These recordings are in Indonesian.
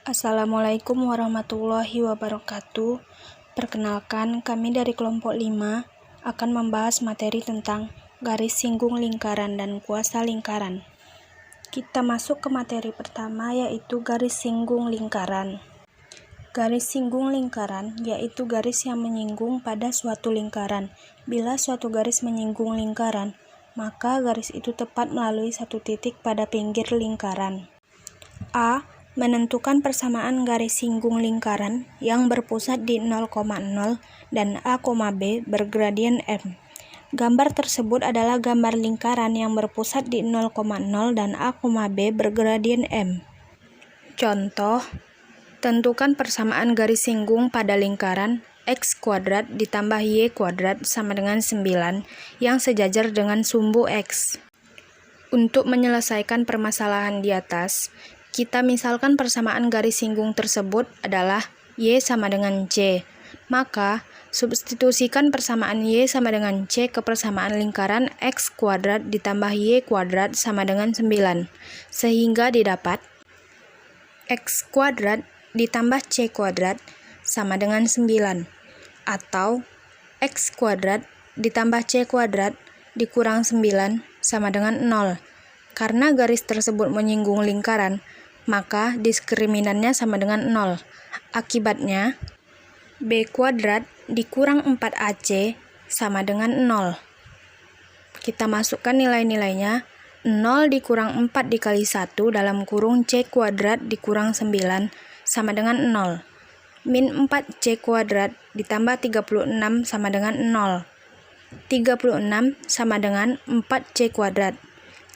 Assalamualaikum warahmatullahi wabarakatuh. Perkenalkan, kami dari kelompok 5 akan membahas materi tentang garis singgung lingkaran dan kuasa lingkaran. Kita masuk ke materi pertama, yaitu garis singgung lingkaran. Garis singgung lingkaran yaitu garis yang menyinggung pada suatu lingkaran. Bila suatu garis menyinggung lingkaran, maka garis itu tepat melalui satu titik pada pinggir lingkaran. A. Menentukan persamaan garis singgung lingkaran yang berpusat di 0,0 dan A, B bergradien M. Gambar tersebut adalah gambar lingkaran yang berpusat di 0,0 dan A, B bergradien M. Contoh, tentukan persamaan garis singgung pada lingkaran X kuadrat ditambah Y kuadrat sama dengan 9 yang sejajar dengan sumbu X. Untuk menyelesaikan permasalahan di atas, kita misalkan persamaan garis singgung tersebut adalah Y sama dengan C. Maka, substitusikan persamaan Y sama dengan C ke persamaan lingkaran X kuadrat ditambah Y kuadrat sama dengan 9. Sehingga didapat X kuadrat ditambah C kuadrat sama dengan 9. Atau X kuadrat ditambah C kuadrat dikurang 9 sama dengan 0. Karena garis tersebut menyinggung lingkaran, maka diskriminannya sama dengan 0. Akibatnya, B kuadrat dikurang 4AC sama dengan 0. Kita masukkan nilai-nilainya. 0 dikurang 4 dikali 1 dalam kurung C kuadrat dikurang 9 sama dengan 0. Min 4C kuadrat ditambah 36 sama dengan 0. 36 sama dengan 4C kuadrat.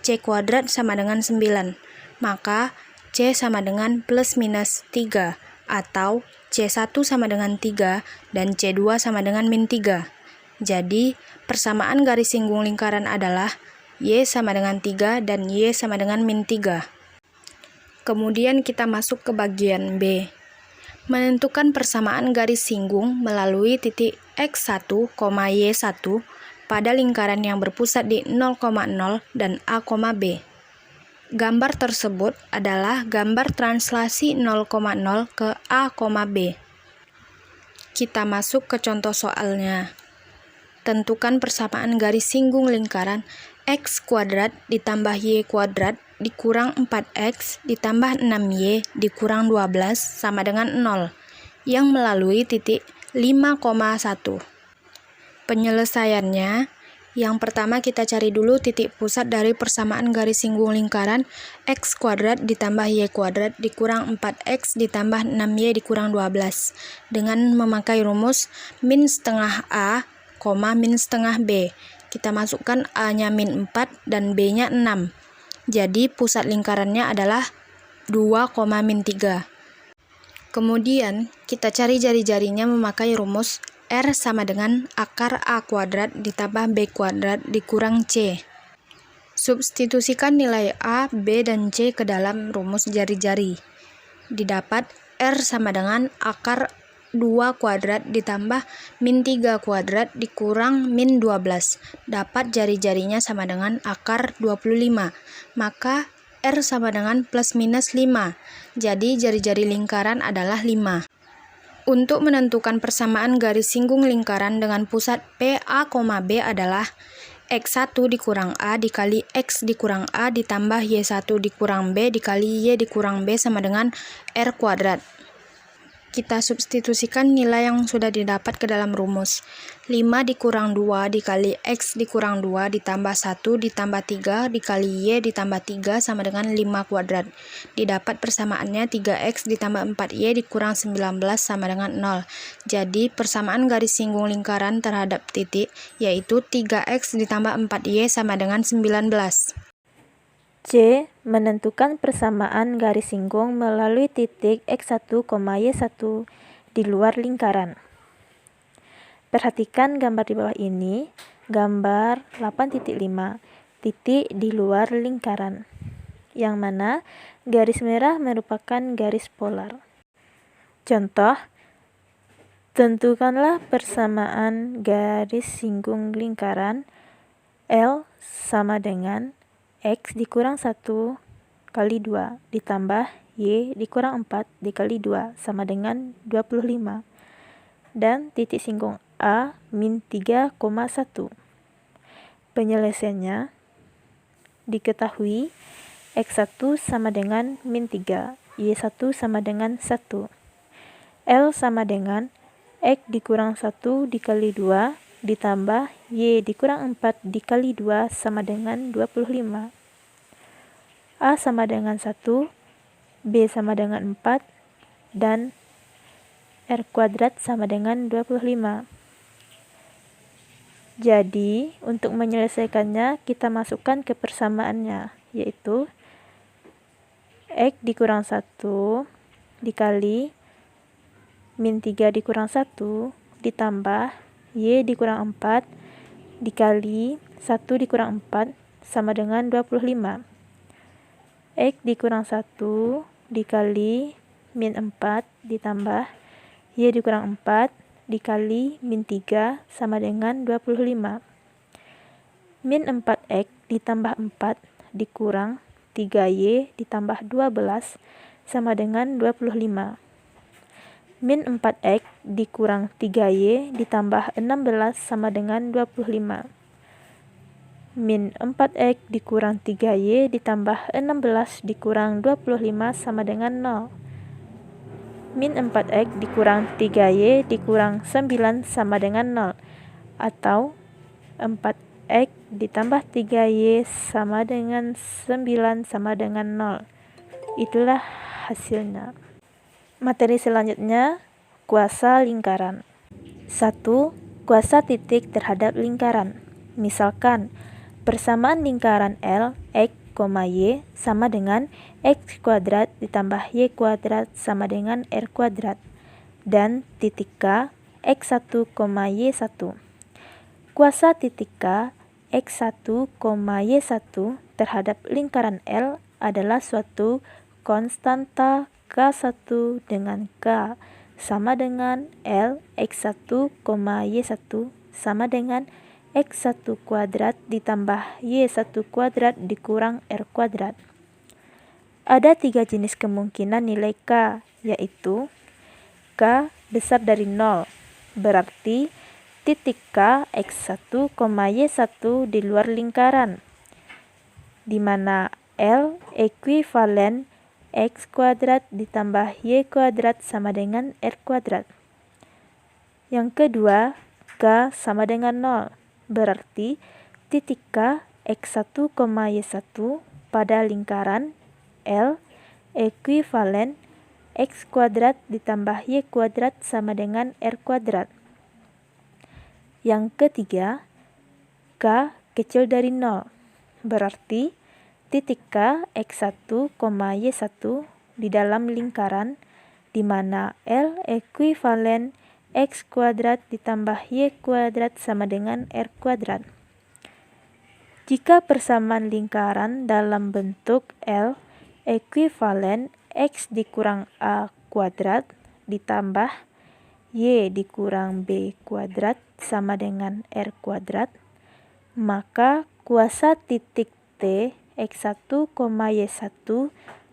C kuadrat sama dengan 9. Maka C sama dengan plus minus 3, atau C1 sama dengan 3 dan C2 sama dengan min 3. Jadi, persamaan garis singgung lingkaran adalah Y sama dengan 3 dan Y sama dengan min 3. Kemudian kita masuk ke bagian B. Menentukan persamaan garis singgung melalui titik X1, Y1 pada lingkaran yang berpusat di 0,0 dan A, B. Gambar tersebut adalah gambar translasi 0,0 ke A, B. Kita masuk ke contoh soalnya. Tentukan persamaan garis singgung lingkaran X kuadrat ditambah Y kuadrat dikurang 4X ditambah 6Y dikurang 12 sama dengan 0 yang melalui titik 5,1. Penyelesaiannya, yang pertama kita cari dulu titik pusat dari persamaan garis singgung lingkaran X kuadrat ditambah Y kuadrat dikurang 4X ditambah 6Y dikurang 12 dengan memakai rumus min setengah A, min setengah B. Kita masukkan A-nya min 4 dan B-nya 6. Jadi pusat lingkarannya adalah 2, min 3. Kemudian kita cari jari-jarinya memakai rumus R sama dengan akar A kuadrat ditambah B kuadrat dikurang C. Substitusikan nilai A, B, dan C ke dalam rumus jari-jari. Didapat R sama dengan akar 2 kuadrat ditambah min 3 kuadrat dikurang min 12. Dapat jari-jarinya sama dengan akar 25. Maka R sama dengan plus minus 5. Jadi jari-jari lingkaran adalah 5. Untuk menentukan persamaan garis singgung lingkaran dengan pusat P, A, B adalah X1 dikurang A dikali X dikurang A ditambah Y1 dikurang B dikali Y dikurang B sama dengan R kuadrat. Kita substitusikan nilai yang sudah didapat ke dalam rumus. 5 dikurang 2 dikali X dikurang 2 ditambah 1 ditambah 3 dikali Y ditambah 3 sama dengan 5 kuadrat. Didapat persamaannya 3X ditambah 4Y dikurang 19 sama dengan 0. Jadi persamaan garis singgung lingkaran terhadap titik yaitu 3X ditambah 4Y sama dengan 19. C. Menentukan persamaan garis singgung melalui titik X1, Y1 di luar lingkaran. Perhatikan gambar di bawah ini, gambar 8.5, titik di luar lingkaran, yang mana garis merah merupakan garis polar. Contoh, tentukanlah persamaan garis singgung lingkaran L sama dengan X dikurang 1 kali 2 ditambah Y dikurang 4 dikali 2 sama dengan 25. Dan titik singgung A min 3,1. Penyelesaiannya diketahui X1 sama dengan min 3, Y1 sama dengan 1. L sama dengan X dikurang 1 dikali 2 ditambah Y dikurang 4 dikali 2 sama dengan 25. A sama dengan 1, B sama dengan 4, dan R kuadrat sama dengan 25. Jadi, untuk menyelesaikannya, kita masukkan ke persamaannya, yaitu X dikurang 1 dikali min 3 dikurang 1 ditambah Y dikurang 4 dikali 1 dikurang 4 sama dengan 25. X dikurang 1 dikali min 4 ditambah Y dikurang 4 dikali min 3 sama dengan 25. Min 4X ditambah 4 dikurang 3Y ditambah 12 sama dengan 25. Min 4X dikurang 3Y ditambah 16 sama dengan 25. Min 4X dikurang 3Y ditambah 16 dikurang 25 sama dengan 0. Min 4X dikurang 3Y dikurang 9 sama dengan 0. Atau 4X ditambah 3Y sama dengan 9 sama dengan 0. Itulah hasilnya. Materi selanjutnya, kuasa lingkaran. 1. Kuasa titik terhadap lingkaran. Misalkan, persamaan lingkaran L, X, Y sama dengan X kuadrat ditambah Y kuadrat sama dengan R kuadrat. Dan titik K, X1, Y1. Kuasa titik K, X1, Y1 terhadap lingkaran L adalah suatu konstanta K1 dengan K sama dengan L X1, Y1 sama dengan X1 kuadrat ditambah Y1 kuadrat dikurang R kuadrat. Ada 3 jenis kemungkinan nilai K, yaitu K besar dari 0, berarti titik K X1, Y1 di luar lingkaran, di mana L ekuivalen X kuadrat ditambah Y kuadrat sama dengan R kuadrat. Yang kedua, K sama dengan 0, berarti titik K X1, Y1 pada lingkaran L ekuivalen X kuadrat ditambah Y kuadrat sama dengan R kuadrat. Yang ketiga, K kecil dari 0, berarti titik K X1, Y1 di dalam lingkaran di mana L ekuivalen X kuadrat ditambah Y kuadrat sama dengan R kuadrat. Jika persamaan lingkaran dalam bentuk L ekuivalen X dikurang A kuadrat ditambah Y dikurang B kuadrat sama dengan R kuadrat, maka kuasa titik T X1, Y1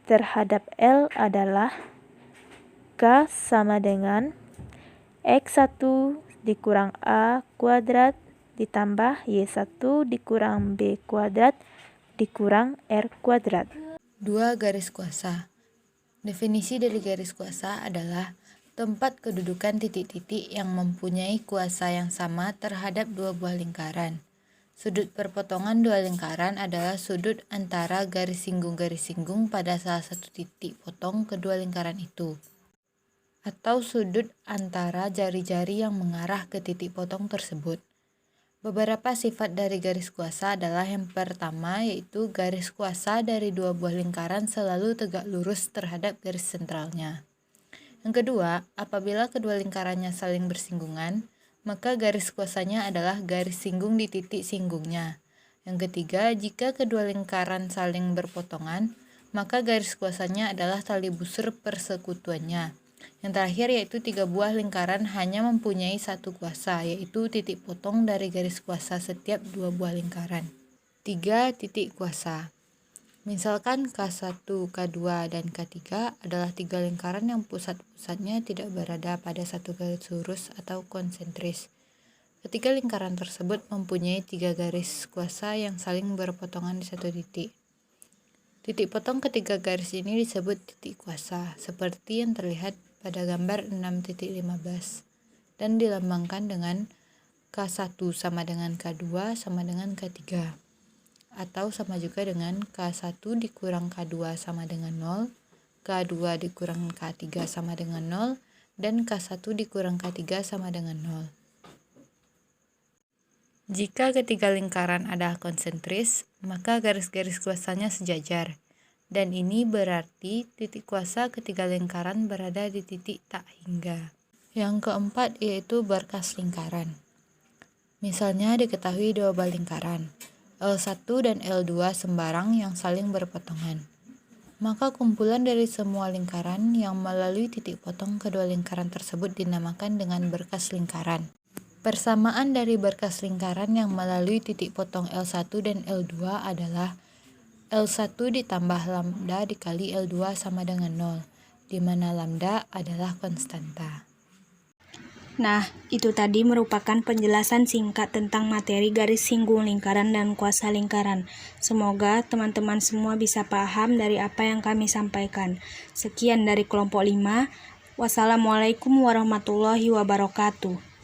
terhadap L adalah K sama dengan X1 dikurang A kuadrat ditambah Y1 dikurang B kuadrat dikurang R kuadrat. 2. Garis kuasa. Definisi dari garis kuasa adalah tempat kedudukan titik-titik yang mempunyai kuasa yang sama terhadap dua buah lingkaran. Sudut perpotongan dua lingkaran adalah sudut antara garis singgung pada salah satu titik potong kedua lingkaran itu, atau sudut antara jari-jari yang mengarah ke titik potong tersebut. Beberapa sifat dari garis kuasa adalah yang pertama, yaitu garis kuasa dari dua buah lingkaran selalu tegak lurus terhadap garis sentralnya. Yang kedua, apabila kedua lingkarannya saling bersinggungan, maka garis kuasanya adalah garis singgung di titik singgungnya. Yang ketiga, jika kedua lingkaran saling berpotongan, maka garis kuasanya adalah tali busur persekutuannya. Yang terakhir yaitu 3 buah lingkaran hanya mempunyai satu kuasa, yaitu titik potong dari garis kuasa setiap 2 buah lingkaran. 3. Titik kuasa. Misalkan K1, K2, dan K3 adalah 3 lingkaran yang pusat-pusatnya tidak berada pada satu garis lurus atau konsentris. Ketiga lingkaran tersebut mempunyai 3 garis kuasa yang saling berpotongan di satu titik. Titik potong ketiga garis ini disebut titik kuasa, seperti yang terlihat pada gambar 6.15, dan dilambangkan dengan K1 sama dengan K2 sama dengan K3. Atau sama juga dengan K1 dikurang K2 sama dengan 0, K2 dikurang K3 sama dengan 0, dan K1 dikurang K3 sama dengan 0. Jika ketiga lingkaran adalah konsentris, maka garis-garis kuasanya sejajar. Dan ini berarti titik kuasa ketiga lingkaran berada di titik tak hingga. Yang keempat yaitu berkas lingkaran. Misalnya diketahui dua buah lingkaran, L1 dan L2 sembarang yang saling berpotongan. Maka kumpulan dari semua lingkaran yang melalui titik potong kedua lingkaran tersebut dinamakan dengan berkas lingkaran. Persamaan dari berkas lingkaran yang melalui titik potong L1 dan L2 adalah L1 ditambah lambda dikali L2 sama dengan 0, di mana lambda adalah konstanta. Nah, itu tadi merupakan penjelasan singkat tentang materi garis singgung lingkaran dan kuasa lingkaran. Semoga teman-teman semua bisa paham dari apa yang kami sampaikan. Sekian dari kelompok 5. Wassalamualaikum warahmatullahi wabarakatuh.